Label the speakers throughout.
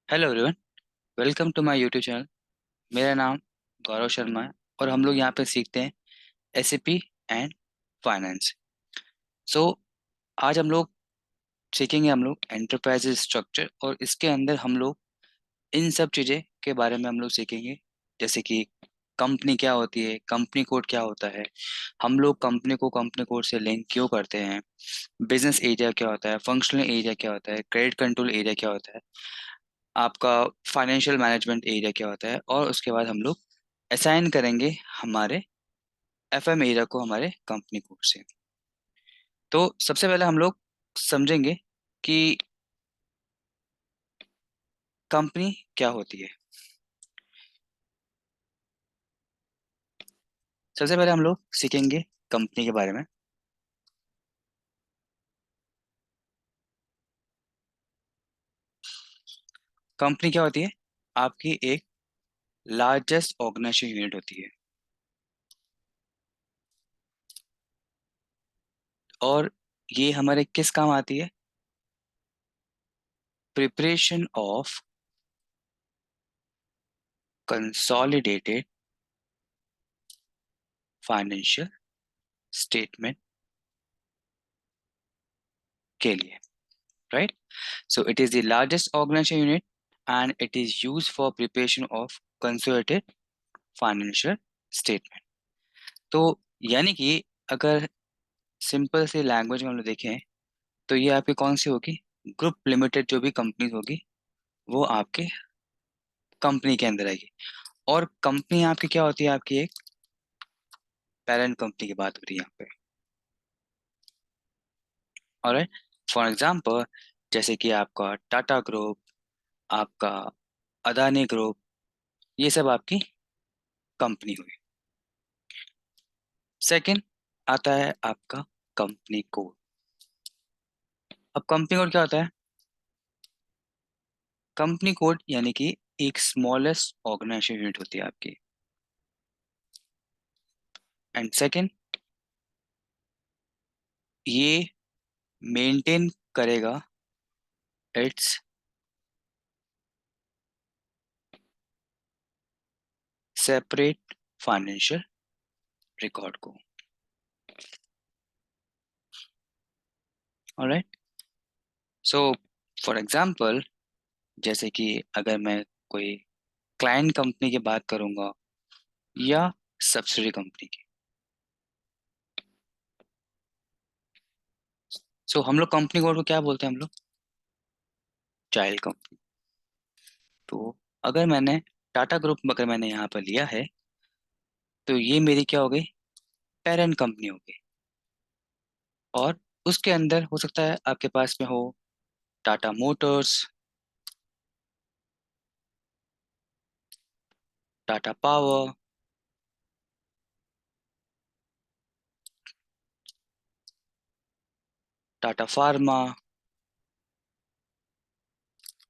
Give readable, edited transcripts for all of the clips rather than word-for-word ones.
Speaker 1: Hello everyone, welcome to my YouTube channel. मेरा नाम गौरव शर्मा है और हम लोग यहाँ पे सीखते हैं एसएपी एंड फाइनेंस। सो आज हम लोग एंटरप्राइज स्ट्रक्चर और इसके अंदर हम लोग इन सब चीज़ें के बारे में हम लोग सीखेंगे। जैसे कि कंपनी क्या होती है, कंपनी कोड क्या होता है, हम लोग कंपनी को कंपनी कोड से लिंक क्यों करते हैं, बिजनेस एरिया क्या होता है, फंक्शनल एरिया क्या होता है, क्रेडिट कंट्रोल एरिया क्या होता है, आपका फाइनेंशियल मैनेजमेंट एरिया क्या होता है, और उसके बाद हम लोग असाइन करेंगे हमारे एफएम एरिया को हमारे कंपनी कोड से। तो सबसे पहले हम लोग समझेंगे कि कंपनी क्या होती है। सबसे पहले हम लोग सीखेंगे कंपनी के बारे में। कंपनी क्या होती है? आपकी एक लार्जेस्ट ऑर्गेनाइजेशन यूनिट होती है और ये हमारे किस काम आती है? Preparation of consolidated financial statement के लिए, right? So it is the largest organization unit and it is used for preparation of consolidated financial statement। तो यानी कि अगर सिंपल से लैंग्वेज में हम लोग देखें तो ये आपकी कौन सी होगी? ग्रुप लिमिटेड जो भी कंपनी होगी वो आपके कंपनी के अंदर आएगी। और कंपनी आपकी क्या होती है? आपकी एक पेरेंट कंपनी की बात हो रही है यहाँ पे। ऑलराइट, फॉर एग्जांपल जैसे कि आपका टाटा ग्रुप, आपका अदानी ग्रुप, ये सब आपकी कंपनी हुई। सेकंड आता है आपका कंपनी कोड। अब कंपनी कोड क्या होता है? कंपनी कोड यानी कि एक स्मॉलेस्ट ऑर्गेनाइजेशन यूनिट होती है आपकी। एंड सेकंड, ये मेंटेन करेगा इट्स सेपरेट फाइनेंशियल रिकॉर्ड को। ऑलराइट, सो फॉर एग्जांपल जैसे कि अगर मैं कोई क्लाइंट कंपनी की बात करूंगा या सब्सिडी कंपनी की, सो हम लोग कंपनी कोड को क्या बोलते हैं? हम लोग चाइल्ड कंपनी। तो अगर मैंने टाटा ग्रुप अगर मैंने यहाँ पर लिया है तो ये मेरी क्या हो गई? पेरेंट कंपनी हो गई। और उसके अंदर हो सकता है आपके पास में हो Tata Motors, Tata power, Tata pharma,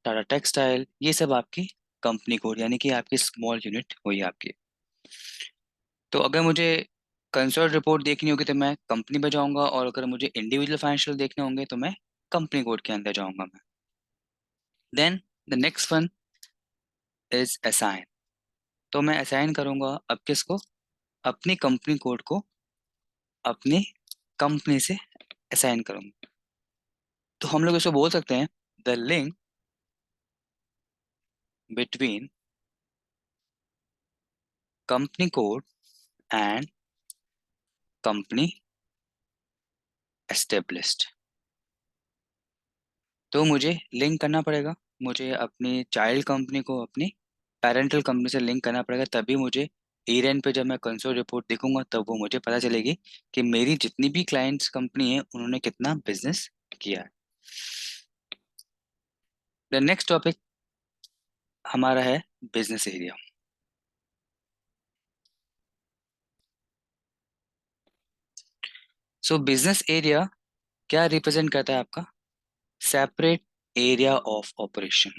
Speaker 1: Tata textile, ये सब आपकी कंपनी कोड यानी कि आपकी स्मॉल यूनिट हुई आपकी। तो अगर मुझे कंसोलिडेटेड रिपोर्ट देखनी होगी तो मैं कंपनी पे जाऊंगा, और अगर मुझे इंडिविजुअल फाइनेंशियल देखने होंगे तो मैं कंपनी कोड के अंदर जाऊंगा मैं। Then the next one is assign. तो मैं असाइन करूंगा अब किसको? अपनी कंपनी कोड को अपनी कंपनी से असाइन करूंगा। तो हम लोग इसको बोल सकते हैं the link between company code and company established. तो मुझे लिंक करना पड़ेगा, मुझे अपनी चाइल्ड कंपनी को अपनी पेरेंटल कंपनी से लिंक करना पड़ेगा, तभी मुझे ईयर एंड पे जब मैं कंसोल रिपोर्ट देखूंगा तब वो मुझे पता चलेगी कि मेरी जितनी भी क्लाइंट्स कंपनी है उन्होंने कितना बिजनेस किया है। द नेक्स्ट टॉपिक हमारा है बिजनेस एरिया। सो बिजनेस एरिया क्या रिप्रेजेंट करता है? आपका separate area of operation.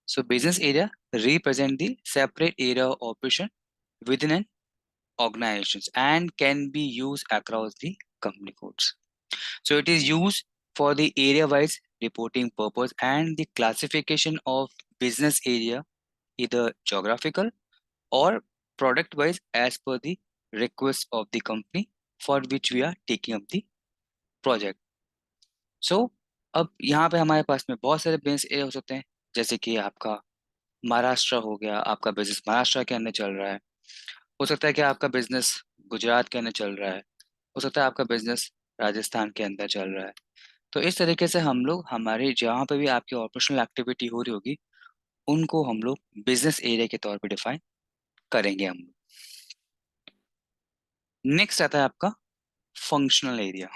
Speaker 1: So business area represent the separate area of operation within an organization and can be used across the company codes. So it is used for the area-wise reporting purpose and the classification of business area, either geographical or product-wise as per the request of the company for which we are taking up the project. So अब यहाँ पे हमारे पास में बहुत सारे business area हो सकते हैं, जैसे कि आपका महाराष्ट्र हो गया, आपका बिजनेस महाराष्ट्र के अंदर चल रहा है। हो सकता है कि आपका बिजनेस गुजरात के अंदर चल रहा है। हो सकता है आपका बिजनेस राजस्थान के अंदर चल रहा है। तो इस तरीके से हम लोग हमारे जहाँ पे भी आपकी ऑपरेशनल एक्टिविटी हो रही होगी, उनको हम लोग बिजनेस एरिया के तौर पे डिफाइन करेंगे हम लोग। नेक्स्ट आता है आपका फंक्शनल एरिया।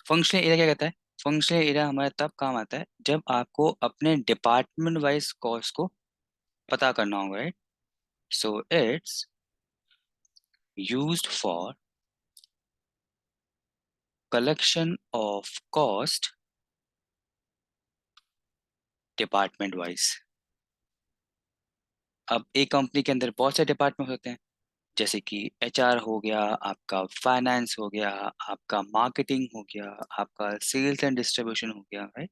Speaker 1: फंक्शनल एरिया क्या कहता है? फंक्शनल एरिया हमारे तब काम आता है जब आपको अपने डिपार्टमेंट वाइज कॉस्ट को पता करना होगा, right? So it's used for collection of cost department wise. अब एक कंपनी के अंदर बहुत से डिपार्टमेंट होते हैं, जैसे कि एचआर हो गया, आपका फाइनेंस हो गया, आपका मार्केटिंग हो गया, आपका सेल्स एंड डिस्ट्रीब्यूशन हो गया, right?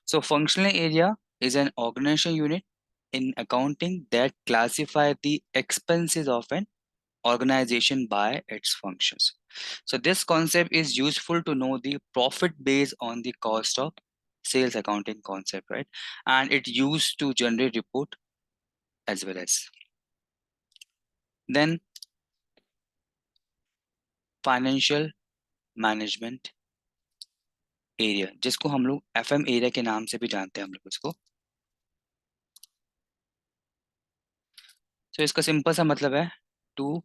Speaker 1: So functional area is an organization unit in accounting that classify the expenses of an organization by its functions. So this concept is useful to know the profit based on the cost of sales accounting concept, right? And it used to generate report as well as. Then financial management area, जिसको हम लोग FM area के नाम से भी जानते हैं हम लोग उसको। तो इसका सिंपल सा मतलब है टू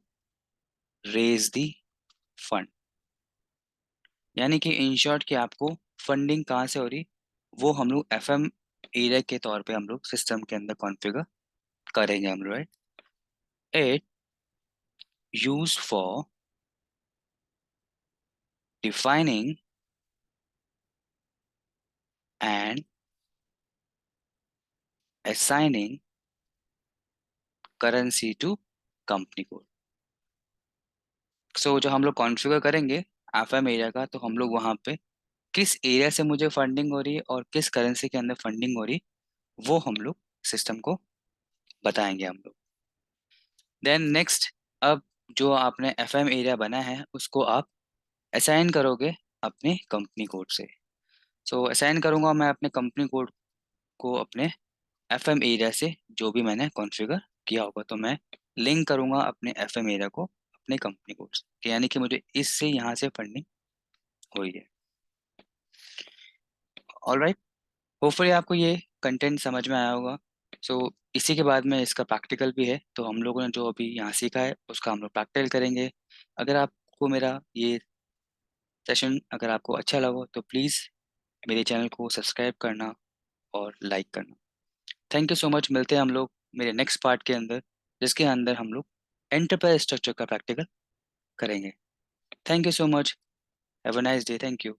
Speaker 1: रेज दी फंड, यानी कि इन शॉर्ट कि आपको फंडिंग कहाँ से हो रही, वो हम लोग एफएम एरिया के तौर पे हम लोग सिस्टम के अंदर कॉन्फ़िगर करेंगे हम लोग, right? It used for defining and assigning currency to company code. So जो हम लोग कॉन्फ़िगर करेंगे एफएम एरिया का, तो हम लोग वहाँ पे किस एरिया से मुझे फंडिंग हो रही है और किस करेंसी के अंदर फंडिंग हो रही, वो हम लोग सिस्टम को बताएंगे हम लोग। देन नेक्स्ट, अब जो आपने एफएम एरिया बना है उसको आप असाइन करोगे अपने कंपनी कोड से। सो असाइन करूंगा मैं अपने कंपनी कोड को अपने एफएम एरिया से, जो भी मैंने कॉन्फ़िगर किया होगा, तो मैं लिंक करूंगा अपने एफएम एरिया को अपने कंपनी कोड से, यानी कि मुझे इससे यहाँ से फंडिंग हुई है। ऑलराइट, होपफुली आपको ये कंटेंट समझ में आया होगा। सो इसी के बाद में इसका प्रैक्टिकल भी है, तो हम लोगों ने जो अभी यहाँ सीखा है उसका हम लोग प्रैक्टिकल करेंगे। अगर आपको मेरा ये सेशन अगर आपको अच्छा लगा तो प्लीज़ मेरे चैनल को सब्सक्राइब करना और लाइक करना। Thank you so much. मिलते हैं हम लोग मेरे नेक्स्ट पार्ट के अंदर, जिसके अंदर हम लोग एंटरप्राइज स्ट्रक्चर का प्रैक्टिकल करेंगे। Thank you so much. Have a nice day. Thank you.